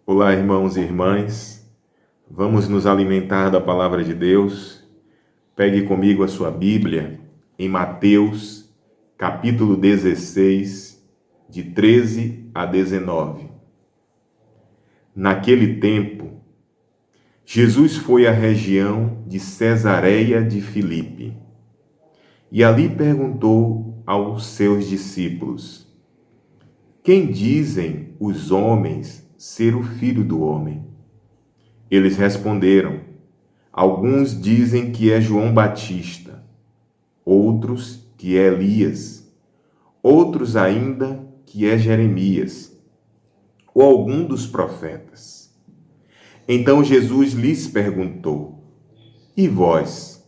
Olá, irmãos e irmãs. Vamos nos alimentar da palavra de Deus. Pegue comigo a sua Bíblia em Mateus, capítulo 16, de 13 a 19. Naquele tempo, Jesus foi à região de Cesareia de Filipe e ali perguntou aos seus discípulos: Quem dizem os homens ser o Filho do Homem? Eles responderam: Alguns dizem que é João Batista, outros que é Elias, outros ainda que é Jeremias, ou algum dos profetas. Então Jesus lhes perguntou: E vós,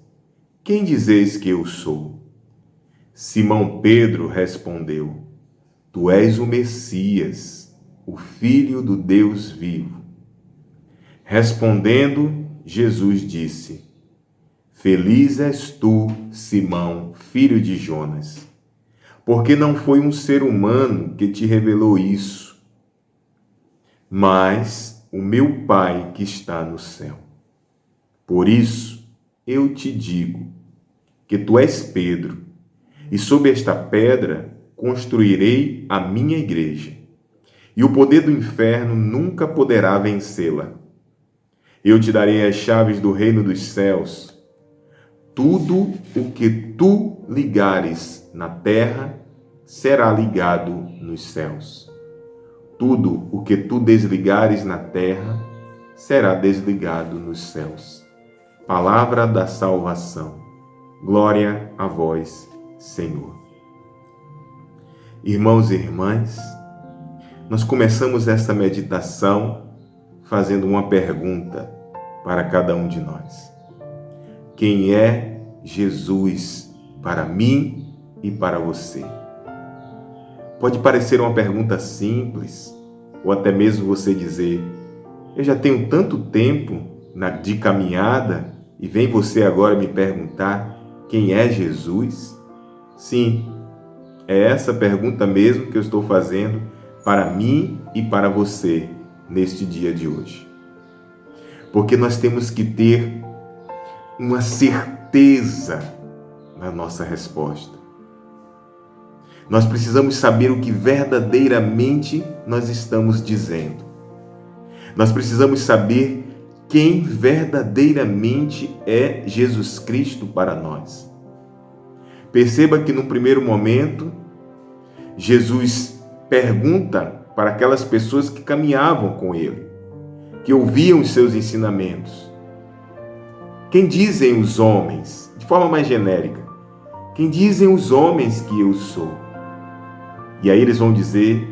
quem dizeis que eu sou? Simão Pedro respondeu: Tu és o Messias, o Filho do Deus vivo. Respondendo, Jesus disse: Feliz és tu, Simão, filho de Jonas, porque não foi um ser humano que te revelou isso, mas o meu Pai que está no céu. Por isso, eu te digo que tu és Pedro, e sob esta pedra construirei a minha igreja, e o poder do inferno nunca poderá vencê-la. Eu te darei as chaves do reino dos céus. Tudo o que tu ligares na terra será ligado nos céus. Tudo o que tu desligares na terra será desligado nos céus. Palavra da salvação. Glória a vós, Senhor. Irmãos e irmãs, nós começamos esta meditação fazendo uma pergunta para cada um de nós. Quem é Jesus para mim e para você? Pode parecer uma pergunta simples, ou até mesmo você dizer: eu já tenho tanto tempo de caminhada e vem você agora me perguntar quem é Jesus? Sim, é essa pergunta mesmo que eu estou fazendo para mim e para você neste dia de hoje. Porque nós temos que ter uma certeza na nossa resposta. Nós precisamos saber o que verdadeiramente nós estamos dizendo. Nós precisamos saber quem verdadeiramente é Jesus Cristo para nós. Perceba que no primeiro momento, Jesus pergunta para aquelas pessoas que caminhavam com ele, que ouviam os seus ensinamentos: Quem dizem os homens, de forma mais genérica, quem dizem os homens que eu sou? E aí eles vão dizer: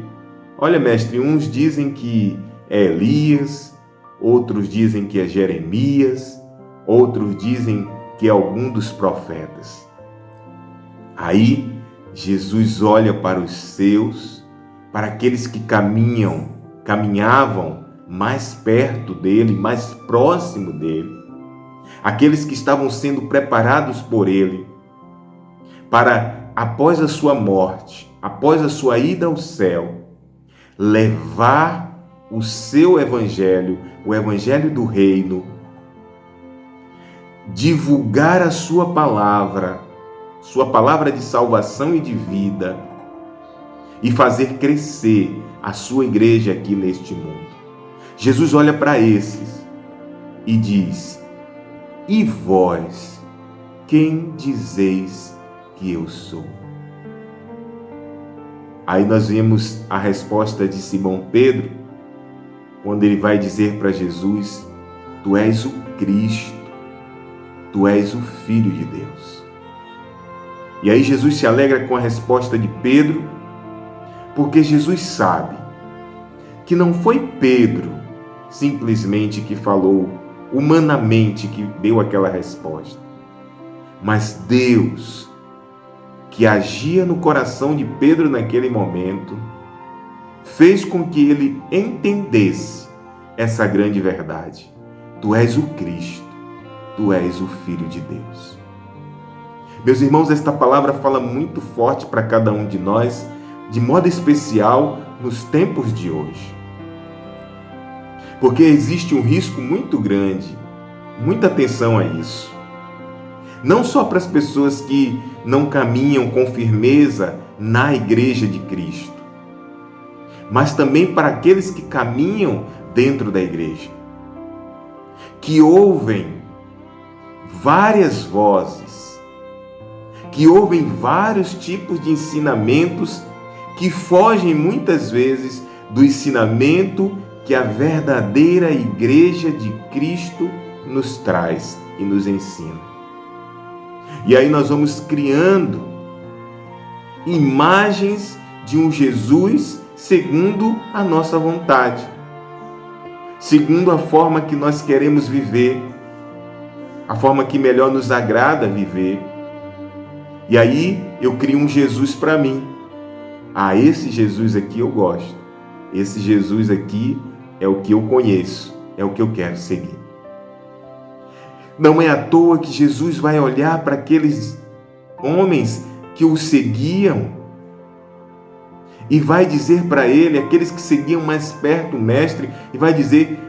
olha, mestre, uns dizem que é Elias, outros dizem que é Jeremias, outros dizem que é algum dos profetas. Aí Jesus olha para os seus, para aqueles que caminhavam mais perto dele, mais próximo dele, aqueles que estavam sendo preparados por ele para, após a sua morte, após a sua ida ao céu, levar o seu evangelho, o evangelho do reino, divulgar a sua palavra de salvação e de vida, e fazer crescer a sua igreja aqui neste mundo. Jesus olha para esses e diz: E vós, quem dizeis que eu sou? Aí nós vemos a resposta de Simão Pedro, quando ele vai dizer para Jesus: Tu és o Cristo, Tu és o Filho de Deus. E aí Jesus se alegra com a resposta de Pedro, porque Jesus sabe que não foi Pedro simplesmente que falou humanamente, que deu aquela resposta, mas Deus, que agia no coração de Pedro naquele momento, fez com que ele entendesse essa grande verdade: Tu és o Cristo, Tu és o Filho de Deus. Meus irmãos, esta palavra fala muito forte para cada um de nós, de modo especial nos tempos de hoje. Porque existe um risco muito grande, muita atenção a isso. Não só para as pessoas que não caminham com firmeza na Igreja de Cristo, mas também para aqueles que caminham dentro da igreja, que ouvem várias vozes, que ouvem vários tipos de ensinamentos que fogem muitas vezes do ensinamento que a verdadeira Igreja de Cristo nos traz e nos ensina. E aí nós vamos criando imagens de um Jesus segundo a nossa vontade, segundo a forma que nós queremos viver, a forma que melhor nos agrada viver. E aí eu crio um Jesus para mim. Ah, esse Jesus aqui eu gosto. Esse Jesus aqui é o que eu conheço, é o que eu quero seguir. Não é à toa que Jesus vai olhar para aqueles homens que o seguiam e vai dizer para ele, aqueles que seguiam mais perto o mestre, e vai dizer: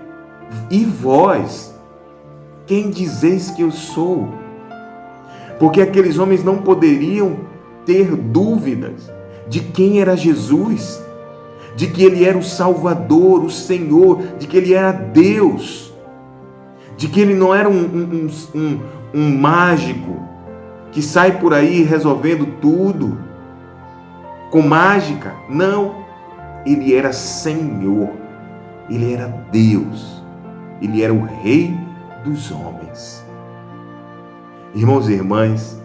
e vós, quem dizeis que eu sou? Porque aqueles homens não poderiam ter dúvidas de quem era Jesus, de que ele era o Salvador, o Senhor, de que ele era Deus, de que ele não era um mágico que sai por aí resolvendo tudo com mágica. Não, ele era Senhor, ele era Deus, ele era o Rei dos homens. Irmãos e irmãs,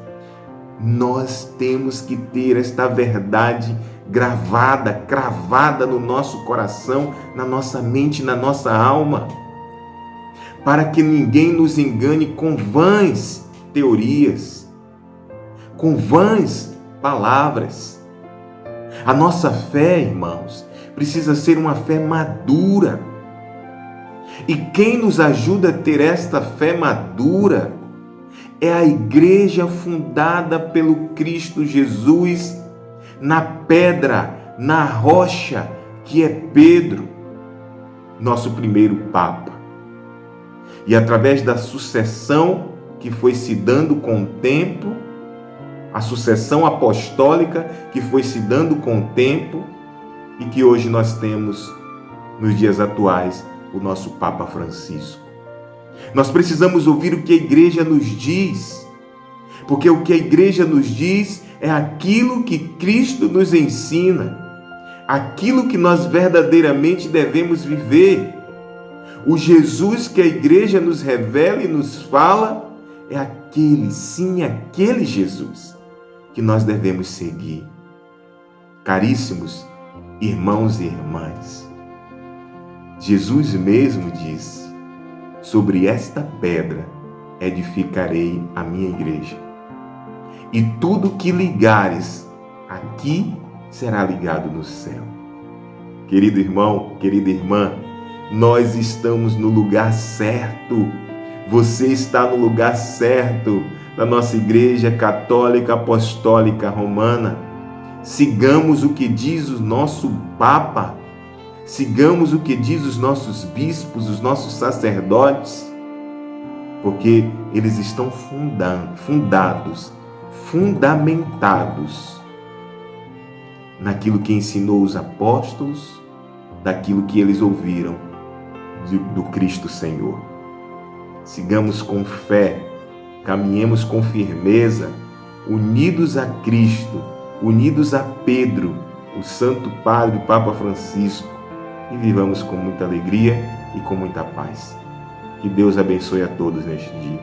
nós temos que ter esta verdade gravada, cravada no nosso coração, na nossa mente, na nossa alma, para que ninguém nos engane com vãs teorias, com vãs palavras. A nossa fé, irmãos, precisa ser uma fé madura. E quem nos ajuda a ter esta fé madura é a igreja fundada pelo Cristo Jesus na pedra, na rocha, que é Pedro, nosso primeiro Papa. E através da sucessão que foi se dando com o tempo, a sucessão apostólica que foi se dando com o tempo, e que hoje nós temos, nos dias atuais, o nosso Papa Francisco. Nós precisamos ouvir o que a igreja nos diz, porque o que a igreja nos diz é aquilo que Cristo nos ensina, aquilo que nós verdadeiramente devemos viver. O Jesus que a igreja nos revela e nos fala é aquele, sim, aquele Jesus que nós devemos seguir. Caríssimos irmãos e irmãs, Jesus mesmo disse: sobre esta pedra edificarei a minha igreja, e tudo que ligares aqui será ligado no céu. Querido irmão, querida irmã, nós estamos no lugar certo. Você está no lugar certo da nossa Igreja Católica Apostólica Romana. Sigamos o que diz o nosso Papa, sigamos o que diz os nossos bispos, os nossos sacerdotes, porque eles estão fundamentados naquilo que ensinou os apóstolos, daquilo que eles ouviram do Cristo Senhor. Sigamos com fé, caminhemos com firmeza, unidos a Cristo, unidos a Pedro, o Santo Padre, o Papa Francisco, e vivamos com muita alegria e com muita paz. Que Deus abençoe a todos neste dia.